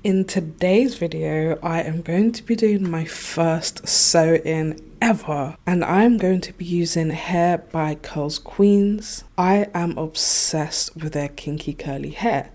In today's video, I am going to be doing my first sew-in ever, and I'm going to be using hair by CurlsQueen. I am obsessed with their kinky curly hair.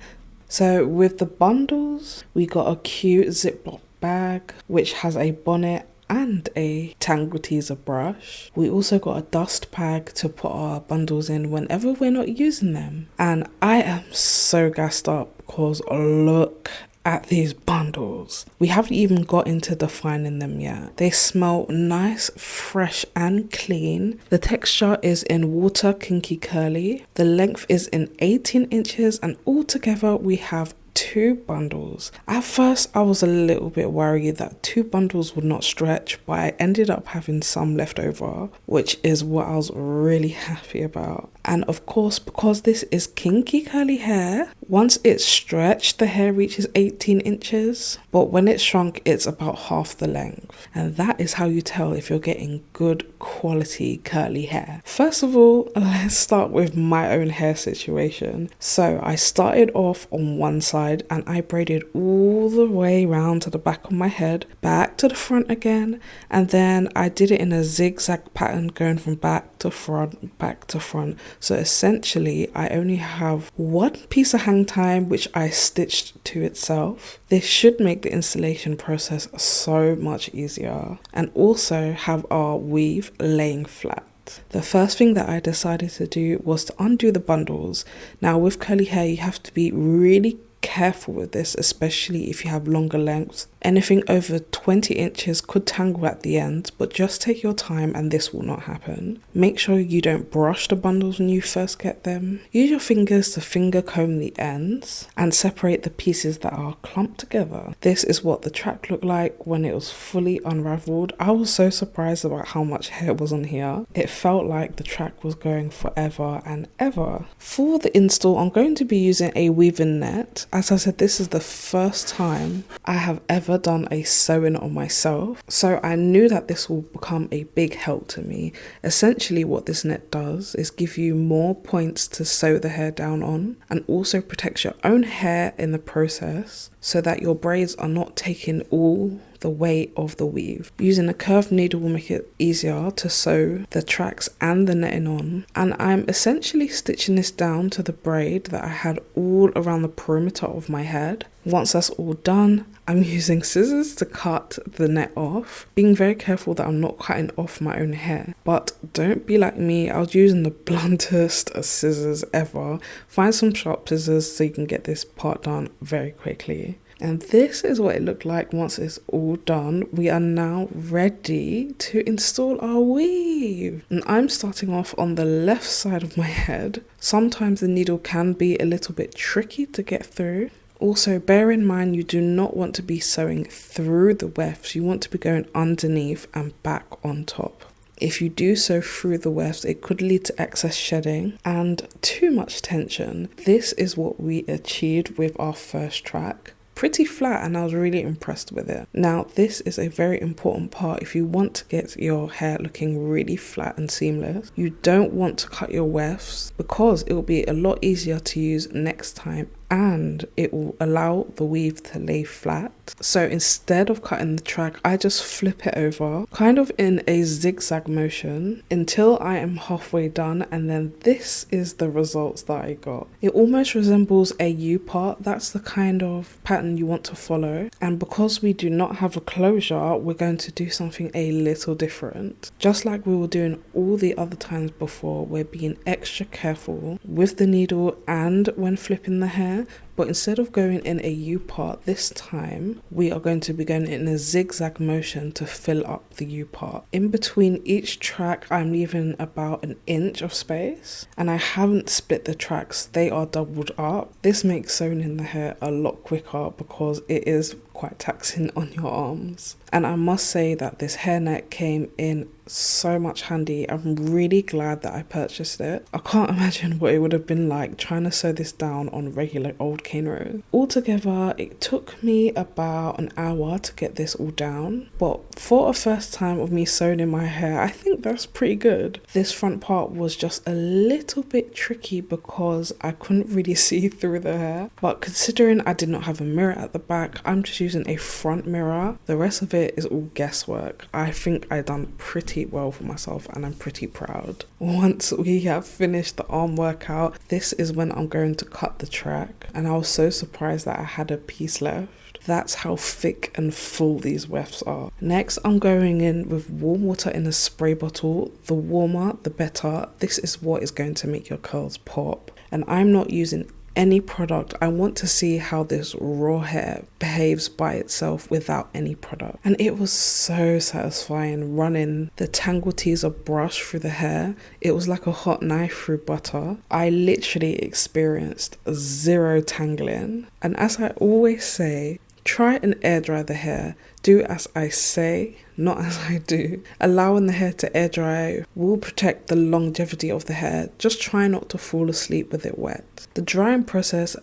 So with the bundles, we got a cute Ziploc bag which has a bonnet and a Tangle teaser brush. We also got a dust bag to put our bundles in whenever we're not using them. And I am so gassed up because look at these bundles. We haven't even got into defining them yet. They smell nice, fresh and clean. The texture is in water kinky curly. The length is in 18 inches and altogether we have 2 bundles. At first I was a little bit worried that 2 bundles would not stretch, but I ended up having some left over, which is what I was really happy about. And of course, because this is kinky curly hair, once it's stretched the hair reaches 18 inches, but when it's shrunk it's about half the length. And that is how you tell if you're getting good quality curly hair. First of all, let's start with my own hair situation. So I started off on one side and I braided all the way round to the back of my head, back to the front again, and then I did it in a zigzag pattern going from back to front, back to front. So essentially I only have one piece of hang time which I stitched to itself. This should make the installation process so much easier, and also have our weave laying flat. The first thing that I decided to do was to undo the bundles. Now with curly hair you have to be really careful with this, especially if you have longer lengths. Anything over 20 inches could tangle at the end, but just take your time and this will not happen. Make sure you don't brush the bundles when you first get them. Use your fingers to finger comb the ends and separate the pieces that are clumped together. This is what the track looked like when it was fully unraveled. I was so surprised about how much hair was on here. It felt like the track was going forever and ever. For the install, I'm going to be using a weaving net. As I said, this is the first time I have ever done a sewing on myself, so I knew that this will become a big help to me. Essentially what this net does is give you more points to sew the hair down on, and also protects your own hair in the process so that your braids are not taking all the weight of the weave. Using a curved needle will make it easier to sew the tracks and the netting on, and I'm essentially stitching this down to the braid that I had all around the perimeter of my head. Once that's all done, I'm using scissors to cut the net off, being very careful that I'm not cutting off my own hair. But don't be like me, I was using the bluntest scissors ever. Find some sharp scissors so you can get this part done very quickly. And this is what it looked like once it's all done. We are now ready to install our weave. And I'm starting off on the left side of my head. Sometimes the needle can be a little bit tricky to get through. Also, bear in mind you do not want to be sewing through the wefts. You want to be going underneath and back on top. If you do sew through the wefts, it could lead to excess shedding and too much tension. This is what we achieved with our first track. Pretty flat, and I was really impressed with it. Now this is a very important part. If you want to get your hair looking really flat and seamless, you don't want to cut your wefts because it will be a lot easier to use next time, and it will allow the weave to lay flat. So instead of cutting the track, I just flip it over kind of in a zigzag motion until I am halfway done, and then this is the results that I got. It almost resembles a U-part. That's the kind of pattern you want to follow, and because we do not have a closure, we're going to do something a little different. Just like we were doing all the other times before, we're being extra careful with the needle and when flipping the hair. But instead of going in a U-part this time, we are going to be going in a zigzag motion to fill up the U-part. In between each track, I'm leaving about an inch of space, and I haven't split the tracks, they are doubled up. This makes sewing in the hair a lot quicker because it is quite taxing on your arms. And I must say that this hairnet came in so much handy. I'm really glad that I purchased it. I can't imagine what it would have been like trying to sew this down on regular old volcano. Altogether, it took me about an hour to get this all down, but for a first time of me sewing in my hair, I think that's pretty good. This front part was just a little bit tricky because I couldn't really see through the hair, but considering I did not have a mirror at the back, I'm just using a front mirror. The rest of it is all guesswork. I think I done pretty well for myself and I'm pretty proud. Once we have finished the arm workout, this is when I'm going to cut the track, and I was so surprised that I had a piece left. That's how thick and full these wefts are. Next, I'm going in with warm water in a spray bottle. The warmer, the better. This is what is going to make your curls pop. And I'm not using any product. I want to see how this raw hair behaves by itself without any product. And it was so satisfying running the Tangle teaser brush through the hair. It was like a hot knife through butter. I literally experienced zero tangling. And as I always say, try and air dry the hair. Do as I say, not as I do. Allowing the hair to air dry will protect the longevity of the hair. Just try not to fall asleep with it wet. The drying process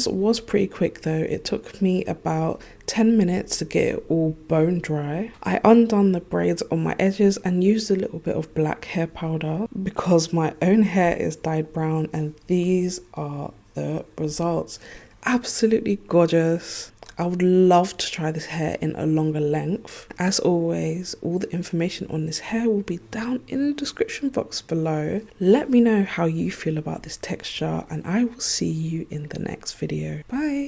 was pretty quick though. It took me about 10 minutes to get it all bone dry. I undone the braids on my edges and used a little bit of black hair powder because my own hair is dyed brown, and these are the results. Absolutely gorgeous. I would love to try this hair in a longer length. As always, all the information on this hair will be down in the description box below. Let me know how you feel about this texture, and I will see you in the next video. Bye.